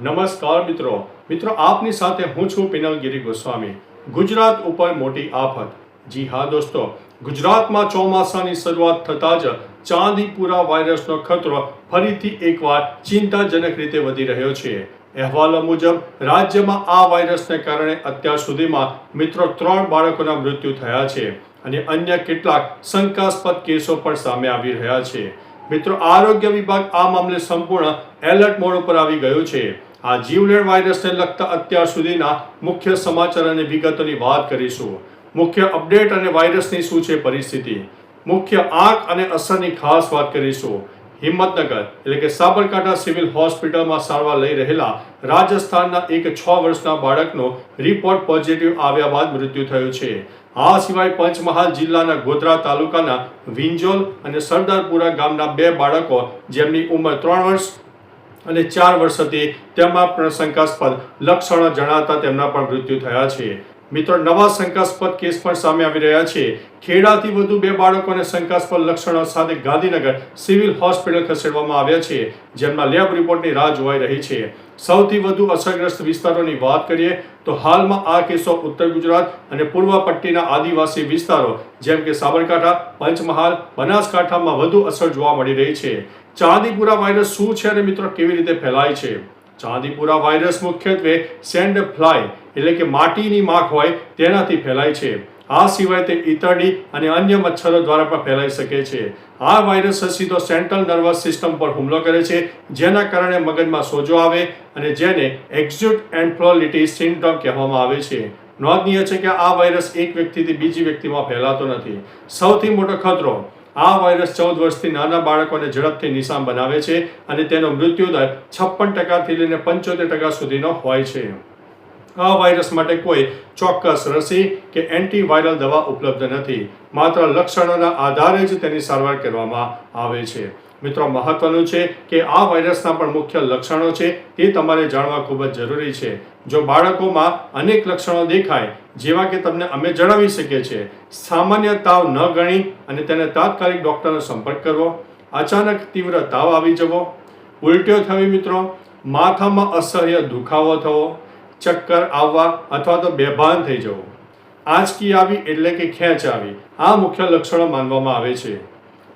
નમસ્કાર મિત્રો આપની સાથે હું છું પિનલગીરી ગોસ્વામી। ગુજરાત ઉપર મોટી આફત। જી હા દોસ્તો, ગુજરાતમાં ચોમાસાની શરૂઆત થતાં જ ચાંદીપુરા વાયરસનો ખતરો ફરીથી એકવાર ચિંતાજનક રીતે વધી રહ્યો છે। અહેવાલો મુજબ રાજ્યમાં આ વાયરસને કારણે અત્યાર સુધીમાં મિત્રો 3 બાળકોના મૃત્યુ થયા છે અને અન્ય કેટલાક શંકાસ્પદ કેસો પણ સામે આવી રહ્યા છે। મિત્રો, આરોગ્ય વિભાગ આ મામલે સંપૂર્ણ એલર્ટ મોડ ઉપર આવી ગયું છે। આ જીવલેણ વાયરસને લગતા અત્યાર સુધીના મુખ્ય સમાચાર અને વિગતોની વાત કરીશું। મુખ્ય અપડેટ અને વાયરસની શું છે પરિસ્થિતિ, મુખ્ય આંક અને અસરની ખાસ વાત કરીશું। હિંમતનગર એટલે કે સાબરકાંઠા સિવિલ હોસ્પિટલમાં સારવાર લઈ રહેલા રાજસ્થાનના એક 6 વર્ષના બાળકનો રિપોર્ટ પોઝિટિવ આવ્યા બાદ મૃત્યુ થયું છે। આ સિવાય પંચમહાલ જિલ્લાના ગોધરા તાલુકાના વિંજોલ અને સરદારપુરા ગામના 2 બાળકો જેમની ઉંમર 3 વર્ષ અને 4 વર્ષ હતી તેમાં પણ શંકાસ્પદ લક્ષણો જણાતા તેમના પણ મૃત્યુ થયા છે। મિત્રો, નવા શંકાસ્પદ કેસ પણ સામે આવી રહ્યા છે। ખેડાથી વધુ 2 બાળકોને શંકાસ્પદ લક્ષણો સાથે ગાંધીનગર સિવિલ હોસ્પિટલ ખસેડવામાં આવ્યા છે, જેમના લેબ રિપોર્ટની રાહ જોવાઈ રહી છે। સૌથી વધુ અસરગ્રસ્ત વિસ્તારોની વાત કરીએ તો હાલમાં આ કેસો ઉત્તર ગુજરાત અને પૂર્વ પટ્ટીના આદિવાસી વિસ્તારો જેમ કે સાબરકાંઠા, પંચમહાલ, બનાસકાંઠામાં વધુ અસર જોવા મળી રહી છે। ચાંદીપુરા વાયરસ શું છે અને મિત્રો કેવી રીતે ફેલાય છે? ચાંદીપુરા વાયરસ મુખ્યત્વે સેન્ડ ફ્લાય એટલે કે માટીની માખ હોય તેનાથી ફેલાય છે। આ સિવાય તે ઈતરડી અને અન્ય મચ્છરો દ્વારા પણ ફેલાઈ શકે છે। આ વાયરસ સીધો સેન્ટ્રલ નર્વસ સિસ્ટમ પર હુમલો કરે છે, જેના કારણે મગજમાં સોજો આવે અને જેને એક્યુટ એન્ફ્લોલિટિસ સિન્ડ્રોમ કહેવામાં આવે છે। નોંધનીય છે કે આ વાયરસ એક વ્યક્તિથી બીજી વ્યક્તિમાં ફેલાતો નથી। સૌથી મોટો ખતરો, આ વાયરસ 14 વર્ષથી નાના બાળકોને ઝડપથી નિશાન બનાવે છે અને તેનો મૃત્યુદર 56% લઈને 75% સુધીનો હોય છે। આ વાયરસ માટે કોઈ ચોક્કસ રસી કે એન્ટીવાયરલ દવા ઉપલબ્ધ નથી, માત્ર લક્ષણોના આધારે જ તેની સારવાર કરવામાં આવે છે। મિત્રો, મહત્વનું છે કે આ વાયરસના પણ મુખ્ય લક્ષણો છે તે તમારે જાણવા ખૂબ જ જરૂરી છે। જો બાળકોમાં અનેક લક્ષણો દેખાય, જેવા કે તમને અમે જણાવી શકીએ છીએ, સામાન્ય તાવ ન ગણી અને તેને તાત્કાલિક ડૉક્ટરનો સંપર્ક કરવો, અચાનક તીવ્ર તાવ આવી જવો, ઉલટીઓ થવી, મિત્રો માથામાં અસહ્ય દુખાવો થવો, ચક્કર આવવા અથવા તો બેભાન થઈ જવું, આંચકી આવી એટલે કે ખેંચ આવી, આ મુખ્ય લક્ષણો માનવામાં આવે છે।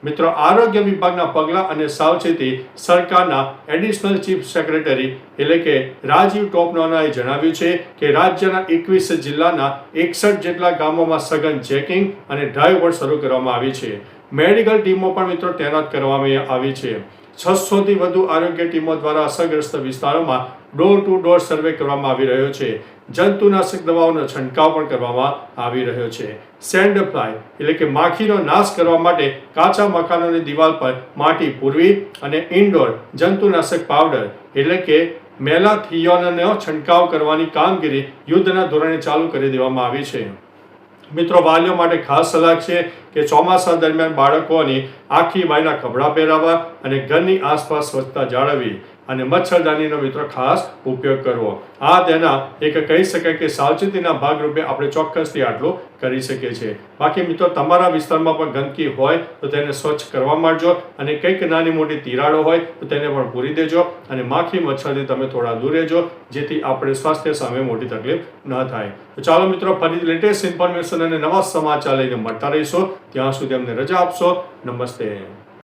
મિત્રો, આરોગ્ય વિભાગના પગલાં અને સાવચેતી સરકારના એડિશનલ ચીફ સેક્રેટરી એટલે કે રાજીવ ટોપનોનાએ જણાવ્યું છે કે રાજ્યના 21 જિલ્લાના 61 જેટલા ગામોમાં સઘન ચેકિંગ અને ડ્રાઈવ પણ શરૂ કરવામાં આવી છે। મેડિકલ ટીમો પણ મિત્રો તૈનાત કરવામાં આવી છે। 600થી વધુ આરોગ્ય ટીમો દ્વારા અસરગ્રસ્ત વિસ્તારોમાં ડોર ટુ ડોર સર્વે કરવામાં આવી રહ્યો છે। જંતુનાશક દવાઓનો છંટકાવ પણ કરવામાં આવી રહ્યો છે। સેન્ડ ફ્લાય એટલે કે માખીનો નાશ કરવા માટે કાચા મકાનોની દિવાલ પર માટી પૂરવી અને ઇન્ડોર જંતુનાશક પાવડર એટલે કે મેલાથિયોનનો છંટકાવ કરવાની કામગીરી યુદ્ધના ધોરણે ચાલુ કરી દેવામાં આવી છે। મિત્રો, વાલીઓ માટે ખાસ સલાહ છે કે ચોમાસા દરમિયાન બાળકોની આખી બાયના કપડાં પહેરાવવા અને ઘરની આસપાસ સ્વચ્છતા જાળવવી અને મચ્છરદાનીનો મિત્રો ખાસ ઉપયોગ કરવો। આ તેના એક કહી શકાય કે સાવચેતીના ભાગરૂપે આપણે ચોક્કસથી આટલું કરી શકીએ છીએ। બાકી મિત્રો, તમારા વિસ્તારમાં પણ ગંદકી હોય તો તેને સ્વચ્છ કરવા માંડજો અને કંઈક નાની મોટી તિરાડો હોય તો તેને પણ પૂરી દેજો અને માખી મચ્છરથી તમે થોડા દૂર રહેજો, જેથી આપણે સ્વાસ્થ્ય સામે મોટી તકલીફ ન થાય। તો ચાલો મિત્રો, ફરી લેટેસ્ટ ઇન્ફોર્મેશન અને નવા સમાચાર લઈને મળતા રહીશું। ત્યાં સુધી અમને રજા આપશો। નમસ્તે।